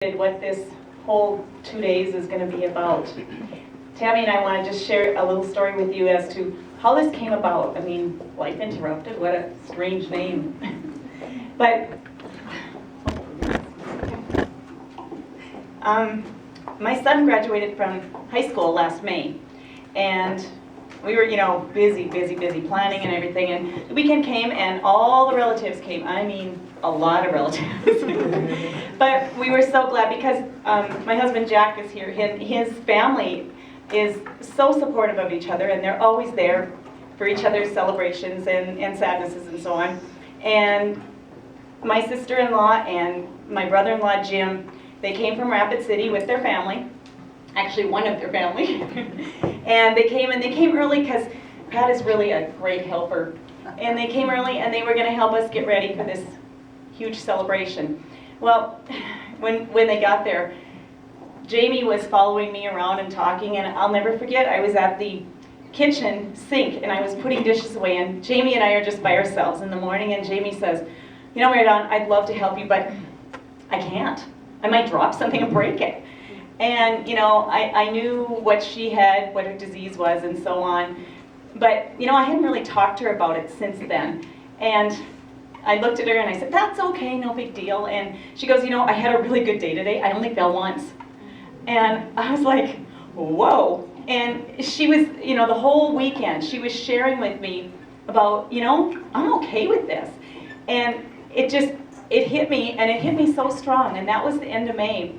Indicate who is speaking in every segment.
Speaker 1: What this whole 2 days is going to be about. Tammy and I want to just share a little story with you as to how this came about. I mean, Life Interrupted, what a strange name. But my son graduated from high school last May, and we were, busy planning and everything, and the weekend came and all the relatives came. I mean, a lot of relatives. But we were so glad because my husband Jack is here. His family is so supportive of each other, and they're always there for each other's celebrations and sadnesses and so on. And my sister-in-law and my brother-in-law Jim, they came from Rapid City with their family. Actually, one of their family. And they came early because Pat is really a great helper. And they came early and they were going to help us get ready for this huge celebration. Well, when they got there, Jamie was following me around and talking, and I'll never forget, I was at the kitchen sink and I was putting dishes away, and Jamie and I are just by ourselves in the morning, and Jamie says, Mary Dawn, I'd love to help you, but I can't. I might drop something and break it. And, I knew what she had, what her disease was, and so on. But, I hadn't really talked to her about it since then. And I looked at her and I said, that's okay, no big deal. And she goes, I had a really good day today. I only fell once. And I was like, whoa. And she was, the whole weekend, she was sharing with me about, I'm okay with this. And it hit me, and it hit me so strong. And that was the end of May.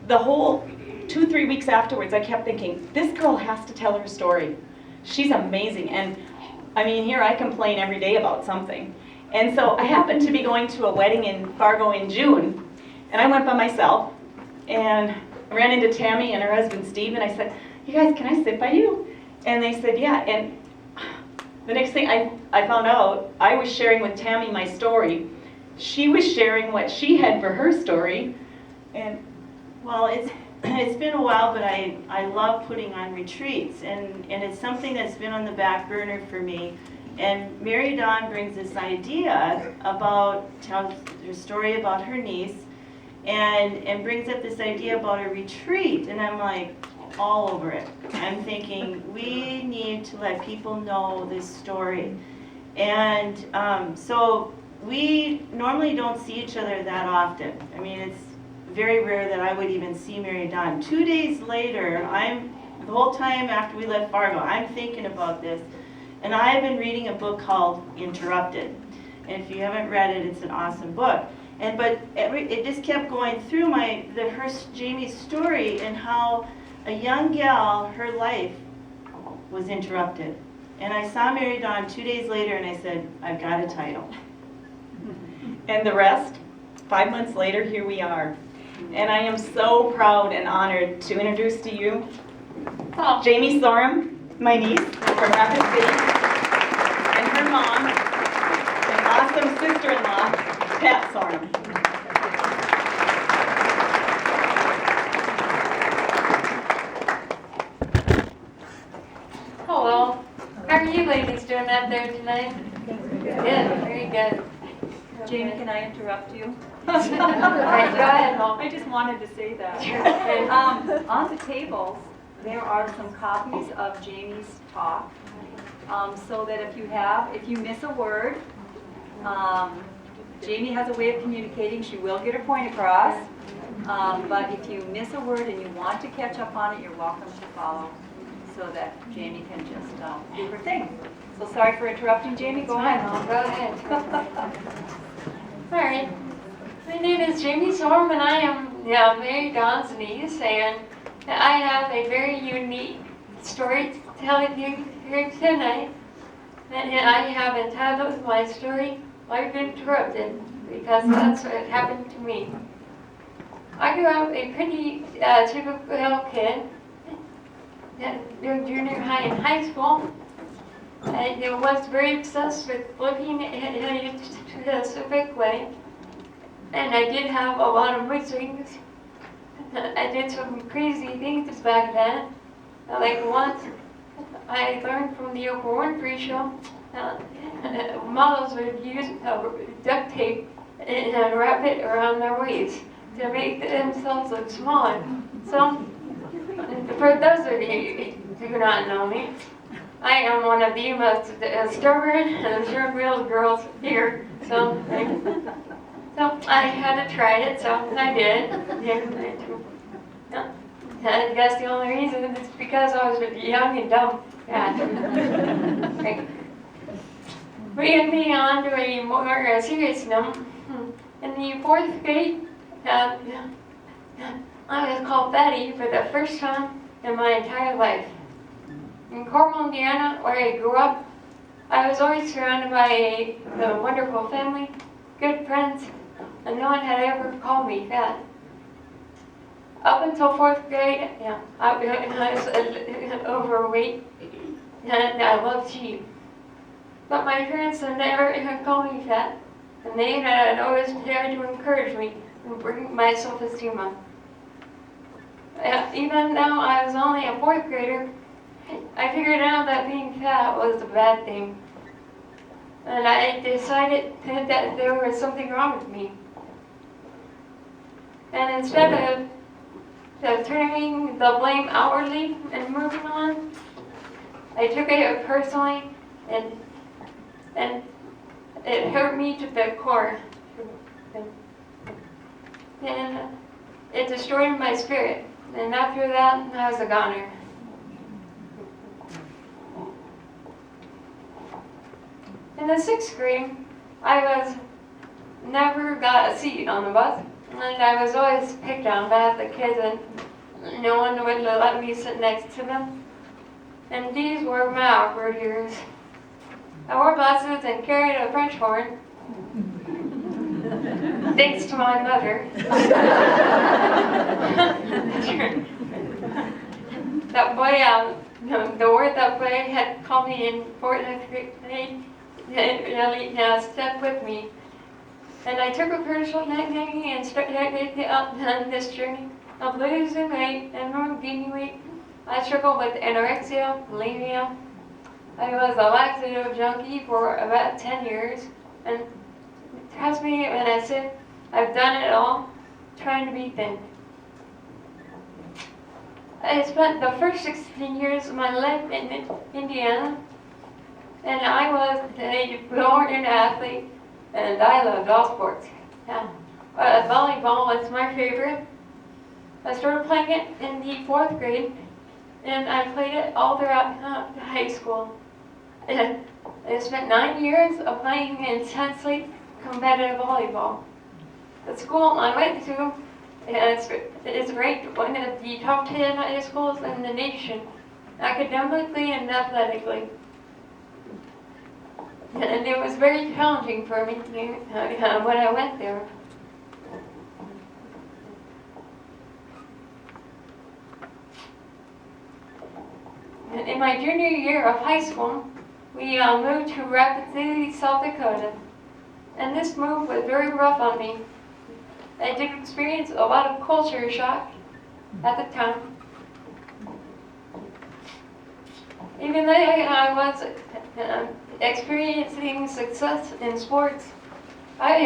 Speaker 1: The whole 2-3 weeks afterwards, I kept thinking, this girl has to tell her story. She's amazing. And I mean, here I complain every day about something. And so I happened to be going to a wedding in Fargo in June, and I went by myself, and I ran into Tammy and her husband Steve, and I said, you guys, can I sit by you? And they said, yeah. And the next thing I found out, I was sharing with Tammy my story. She was sharing what she had for her story. And
Speaker 2: well, it's been a while, but I love putting on retreats, and it's something that's been on the back burner for me. And Mary Dawn brings this idea tells her story about her niece, and brings up this idea about a retreat, and I'm like, all over it. I'm thinking, we need to let people know this story. And so we normally don't see each other that often. I mean, it's very rare that I would even see Mary Dawn. 2 days later, the whole time after we left Fargo, I'm thinking about this. And I've been reading a book called Interrupted. And if you haven't read it, it's an awesome book. But it just kept going through Jamie's story, and how a young gal, her life was interrupted. And I saw Mary Dawn 2 days later, and I said, I've got a title.
Speaker 1: And the rest, 5 months later, here we are. And I am so proud and honored to introduce to you Jamie Sorum, my niece from Rapid City, and her mom, an awesome sister-in-law, Pat Sorum.
Speaker 3: Hello. How are you ladies doing out there tonight? Good. Very good.
Speaker 4: Jamie, can I interrupt you?
Speaker 3: All right, go ahead, Mom.
Speaker 4: I just wanted to say that. On the tables, there are some copies of Jamie's talk, so that if you miss a word, Jamie has a way of communicating. She will get her point across, but if you miss a word and you want to catch up on it, you're welcome to follow, so that Jamie can just do her thing. So sorry for interrupting, Jamie. Go ahead.
Speaker 3: Mom, go ahead. All right. My name is Jamie Sorum, and I am Mary Dawn's niece, and I have a very unique story to tell you here tonight. And I have entitled my story, Life Interrupted, because that's what happened to me. I grew up a pretty typical kid. During junior high and high school, I was very obsessed with looking at it a specific way. And I did have a lot of mood swings. I did some crazy things back then. Like once, I learned from the Oprah Winfrey show, models would use duct tape and wrap it around their waist. to make themselves look smaller. So, for those of you who do not know me, I am one of the most stubborn and short-wheeled girls here. So I had to try it, so I did. Yeah. I guess the only reason is because I was young and dumb. Yeah. Right. Bringing me on to a more serious note, in the 4th grade, I was called Betty for the first time in my entire life. In Carmel, Indiana, where I grew up, I was always surrounded by a wonderful family, good friends, and no one had ever called me fat. Up until 4th grade, I was overweight, and I loved to eat. But my parents had never called me fat, and they had always tried to encourage me and bring my self-esteem up. Even though I was only a 4th grader, I figured out that being fat was a bad thing. And I decided that there was something wrong with me. And instead of turning the blame outwardly and moving on, I took it personally, and it hurt me to the core. And it destroyed my spirit. And after that, I was a goner. In the 6th grade, I never got a seat on the bus, and I was always picked on by the kids, and no one would let me sit next to them. And these were my awkward years. I wore glasses and carried a French horn, thanks to my mother. That boy, the word that boy had called me in 4th grade, it really stuck with me. And I took a personal nickname and started on this journey of losing weight and gaining weight. I struggled with anorexia, bulimia. I was a laxative junkie for about 10 years. And trust me when I say I've done it all, trying to be thin. I spent the first 16 years of my life in Indiana. And I was a born athlete, and I loved all sports. Yeah. Volleyball was my favorite. I started playing it in the 4th grade, and I played it all throughout high school. And I spent 9 years of playing intensely competitive volleyball. The school I went to is ranked one of the top 10 high schools in the nation, academically and athletically. And it was very challenging for me when I went there. In my junior year of high school, we moved to Rapid City, South Dakota. And this move was very rough on me. I did experience a lot of culture shock at the time. Even though I was experiencing success in sports, I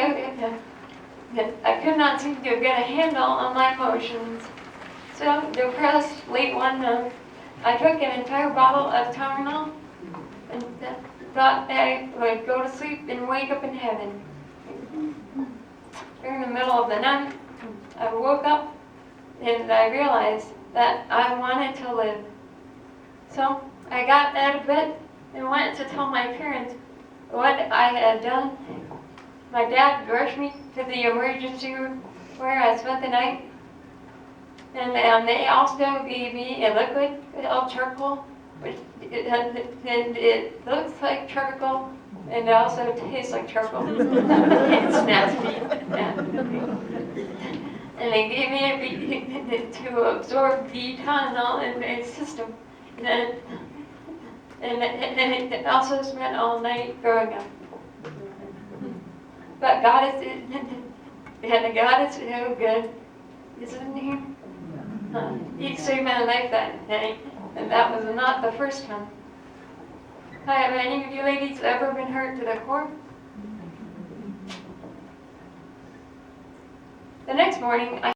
Speaker 3: could not seem to get a handle on my emotions. So, depressed late one night, I took an entire bottle of Tylenol and thought I would go to sleep and wake up in heaven. During the middle of the night, I woke up and I realized that I wanted to live. So, I got out of bed and went to tell my parents what I had done. My dad rushed me to the emergency room where I spent the night. And they also gave me a liquid called charcoal, which it looks like charcoal and it also tastes like charcoal. It's nasty. And they gave me to absorb the Tylenol in my system. And it also spent all night growing up. But God is so good, isn't He? He saved my life that night, and that was not the first time. Have any of you ladies ever been hurt to the core? The next morning, I